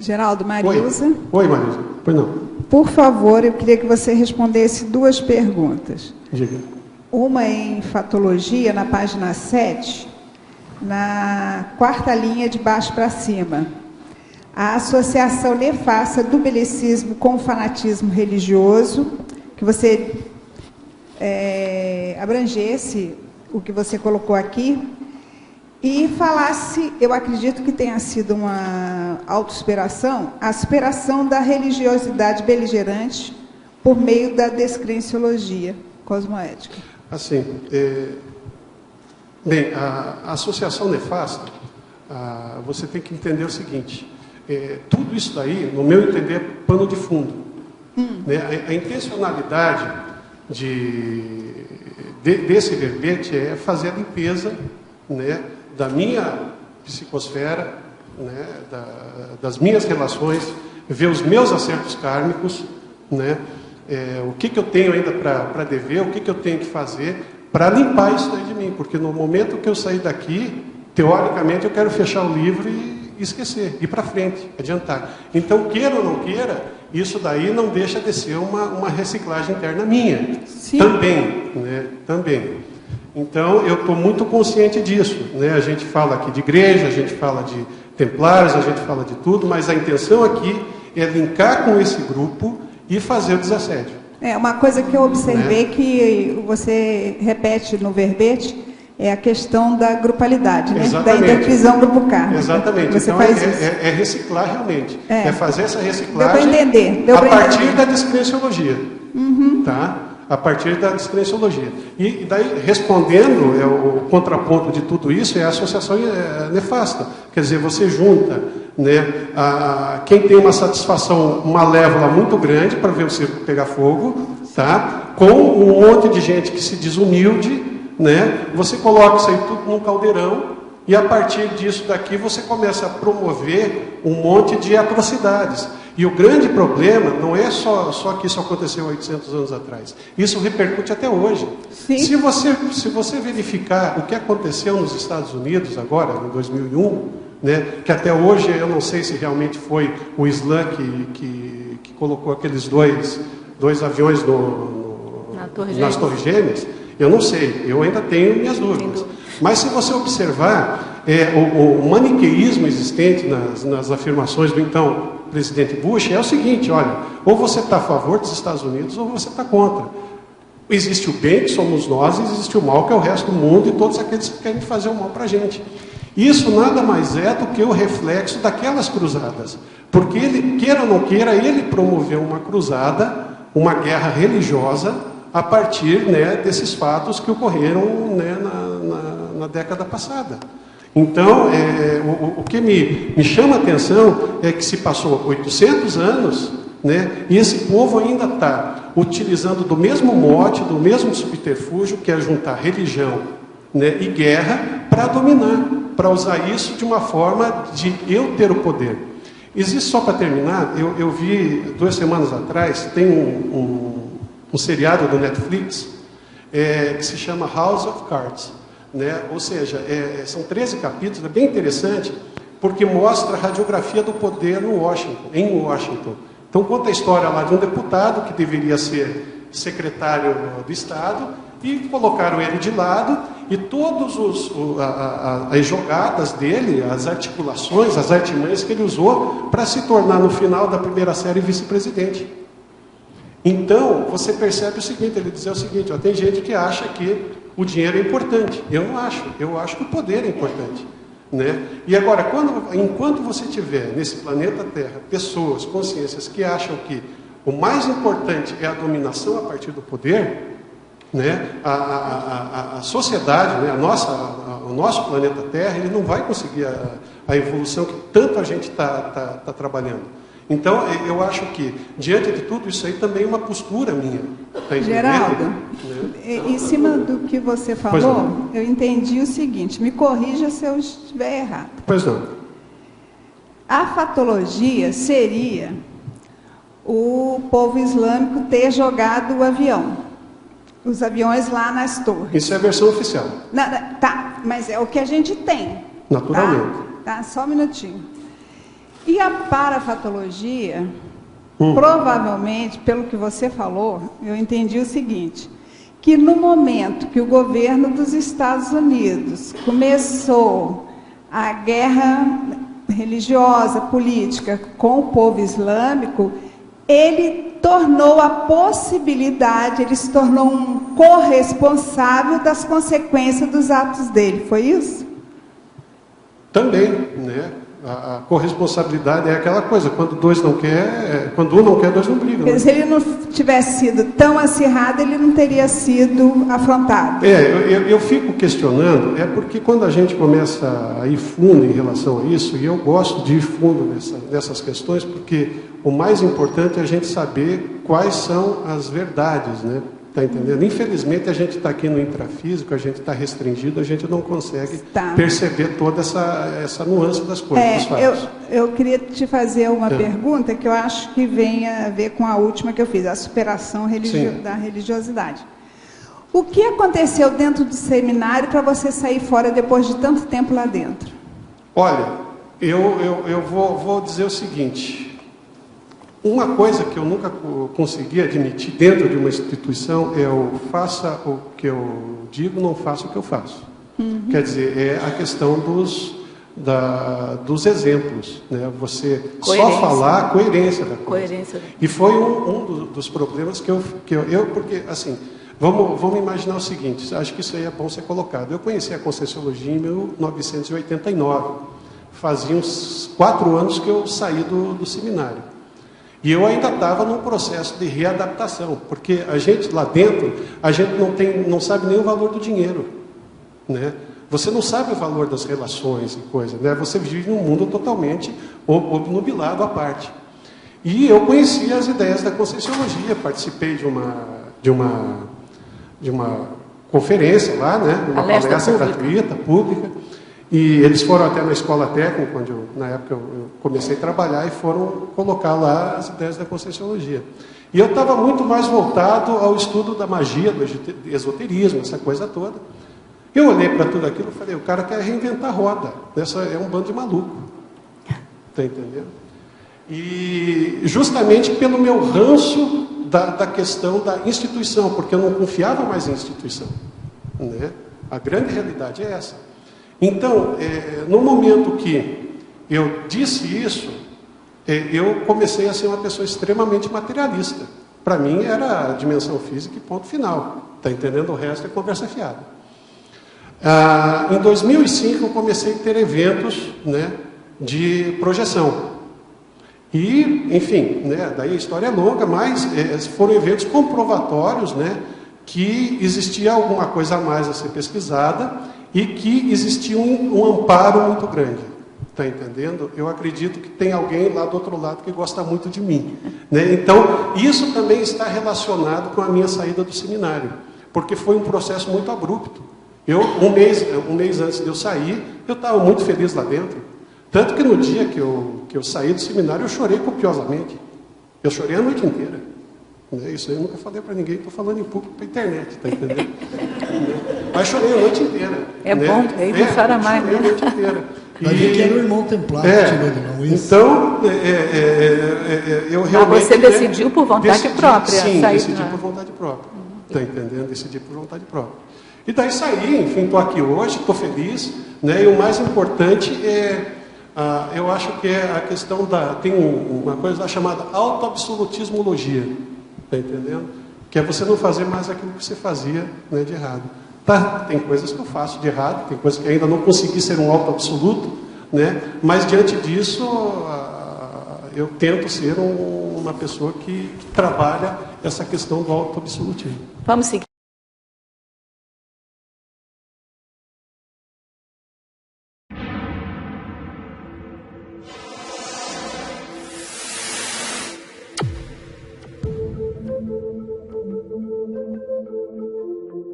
Geraldo, Marilza. Oi, Marilza. Pois não. Por favor, eu queria que você respondesse duas perguntas. Diga. Uma em fatologia, na página 7, na quarta linha de baixo para cima. A associação nefasta do belicismo com o fanatismo religioso, que você abrangesse o que você colocou aqui e falasse, eu acredito que tenha sido uma autossuperação, a superação da religiosidade beligerante por meio da descrenciologia cosmoética. Assim, bem, a associação nefasta, você tem que entender o seguinte, tudo isso daí, no meu entender, é pano de fundo. Né? A intencionalidade desse verbete é fazer a limpeza, né, da minha psicosfera, né, das minhas relações, ver os meus acertos kármicos, né, o que eu tenho ainda para dever, o que eu tenho que fazer para limpar isso daí de mim, porque no momento que eu sair daqui, teoricamente eu quero fechar o livro e esquecer, ir para frente, adiantar. Então, queira ou não queira, isso daí não deixa de ser uma reciclagem interna minha. Sim. Também, né? Também. Então, eu estou muito consciente disso, né? A gente fala aqui de igreja, a gente fala de templários, a gente fala de tudo, mas a intenção aqui é linkar com esse grupo e fazer o desassédio. Uma coisa que eu observei, né, que você repete no verbete, é a questão da grupalidade, né? Da intervisão grupo kármico. Exatamente. Você então faz isso. É reciclar realmente. É fazer essa reciclagem. Deu para entender. A partir da descrenciologia. Tá? A partir da descrenciologia. E daí, respondendo, o contraponto de tudo isso é a associação nefasta. Quer dizer, você junta, né, quem tem uma satisfação malévola muito grande para ver o circo pegar fogo, tá? Com um monte de gente que se diz humilde, né? Você coloca isso aí tudo num caldeirão e a partir disso daqui você começa a promover um monte de atrocidades. E o grande problema não é só que isso aconteceu 800 anos atrás. Isso repercute até hoje. Sim. Se você verificar o que aconteceu nos Estados Unidos agora, em 2001, né, que até hoje eu não sei se realmente foi o Islã que colocou aqueles dois aviões nas Torres Gêmeas, eu não sei, eu ainda tenho minhas dúvidas. Mas se você observar o maniqueísmo existente nas afirmações do então presidente Bush, é o seguinte, olha, ou você está a favor dos Estados Unidos ou você está contra. Existe o bem, que somos nós, e existe o mal, que é o resto do mundo, e todos aqueles que querem fazer o mal para a gente. Isso nada mais é do que o reflexo daquelas cruzadas. Porque ele, queira ou não queira, ele promoveu uma cruzada, uma guerra religiosa, a partir, né, desses fatos que ocorreram, né, na década passada. Então, o que me chama a atenção é que se passou 800 anos, né, e esse povo ainda está utilizando do mesmo mote, do mesmo subterfúgio, que é juntar religião, né, e guerra para dominar, para usar isso de uma forma de eu ter o poder. Existe, só para terminar, eu vi 2 semanas atrás, tem um seriado do Netflix que se chama House of Cards, né? Ou seja, são 13 capítulos, é bem interessante, porque mostra a radiografia do poder em Washington. Então conta a história lá de um deputado que deveria ser secretário do Estado e colocaram ele de lado e todas as jogadas dele, as articulações, as artimanhas que ele usou para se tornar no final da primeira série vice-presidente. Então, você percebe o seguinte, ele diz o seguinte, ó, tem gente que acha que o dinheiro é importante. Eu não acho, eu acho que o poder é importante. Né? E agora, enquanto você tiver nesse planeta Terra pessoas, consciências que acham que o mais importante é a dominação a partir do poder, né? A sociedade, né? O nosso planeta Terra, ele não vai conseguir a evolução que tanto a gente está trabalhando. Então, eu acho que, diante de tudo isso aí, também é uma postura minha. Tá, Geraldo, né? Em cima do que você falou, eu entendi o seguinte, me corrija se eu estiver errado. Pois não. A fatologia seria o povo islâmico ter jogado o avião, os aviões lá nas torres. Isso é a versão oficial. Tá, mas é o que a gente tem. Naturalmente. Tá, só um minutinho. E a parafatologia, provavelmente, pelo que você falou, eu entendi o seguinte, que no momento que o governo dos Estados Unidos começou a guerra religiosa, política com o povo islâmico, ele tornou a possibilidade, ele se tornou um corresponsável das consequências dos atos dele, foi isso? Também, né? A corresponsabilidade é aquela coisa, quando dois não quer, quando um não quer, dois não brigam. Né? Se ele não tivesse sido tão acirrado, ele não teria sido afrontado. Eu fico questionando, porque quando a gente começa a ir fundo em relação a isso, e eu gosto de ir fundo nessas questões, porque o mais importante é a gente saber quais são as verdades, né? Está entendendo? Infelizmente, a gente está aqui no intrafísico, a gente está restringido, a gente não consegue perceber toda essa nuance das coisas, dos fatos. Eu queria te fazer uma pergunta que eu acho que vem a ver com a última que eu fiz, a superação da religiosidade. O que aconteceu dentro do seminário para você sair fora depois de tanto tempo lá dentro? Olha, eu vou dizer o seguinte... Uma coisa que eu nunca consegui admitir dentro de uma instituição é o faça o que eu digo, não faça o que eu faço. Quer dizer, é a questão dos exemplos, né? Você só falar a coerência da coisa. E foi um dos problemas que eu porque, assim, vamos imaginar o seguinte, acho que isso aí é bom ser colocado. Eu conheci a Conscienciologia em 1989, fazia uns 4 anos que eu saí do seminário. E eu ainda estava num processo de readaptação, porque a gente lá dentro, a gente não sabe nem o valor do dinheiro, né? Você não sabe o valor das relações e coisas, né? Você vive num mundo totalmente obnubilado à parte. E eu conheci as ideias da Conscienciologia, participei de uma conferência lá, né? Uma palestra gratuita, pública. E eles foram até na escola técnica, onde na época eu comecei a trabalhar, e foram colocar lá as ideias da Conscienciologia. E eu estava muito mais voltado ao estudo da magia, do esoterismo, essa coisa toda. Eu olhei para tudo aquilo e falei, o cara quer reinventar a roda. Essa é um bando de maluco. Está entendendo? E justamente pelo meu ranço da questão da instituição, porque eu não confiava mais em instituição, né? A grande realidade é essa. Então, no momento que eu disse isso, eu comecei a ser uma pessoa extremamente materialista. Para mim era a dimensão física e ponto final. Está entendendo? O resto é conversa fiada. Em 2005 eu comecei a ter eventos, né, de projeção. E, enfim, né, daí a história é longa, mas foram eventos comprovatórios, né, que existia alguma coisa a mais a ser pesquisada e que existia um amparo muito grande. Está entendendo? Eu acredito que tem alguém lá do outro lado que gosta muito de mim, né? Então, isso também está relacionado com a minha saída do seminário, porque foi um processo muito abrupto. Um mês antes de eu sair, eu estava muito feliz lá dentro. Tanto que no dia que eu saí do seminário, eu chorei copiosamente. Eu chorei a noite inteira. Isso aí eu nunca falei para ninguém, estou falando em público para a internet, está entendendo? Mas chorei a noite inteira. É, né? Bom, aí não chora mais. Chorei a noite inteira. Mas que era o irmão templário que tirou de não isso. Então, eu realmente... Mas você decidiu por vontade própria. Sim, decidi por vontade própria. Está entendendo? Decidi por vontade própria. E daí saí, enfim, estou aqui hoje, estou feliz, né? E o mais importante eu acho que é a questão tem uma coisa lá chamada autoabsolutismologia. Está entendendo? Que é você não fazer mais aquilo que você fazia, né, de errado. Tá, tem coisas que eu faço de errado, tem coisas que ainda não consegui ser um auto absoluto, né? Mas diante disso, eu tento ser uma pessoa que trabalha essa questão do auto absolutismo. Vamos seguir.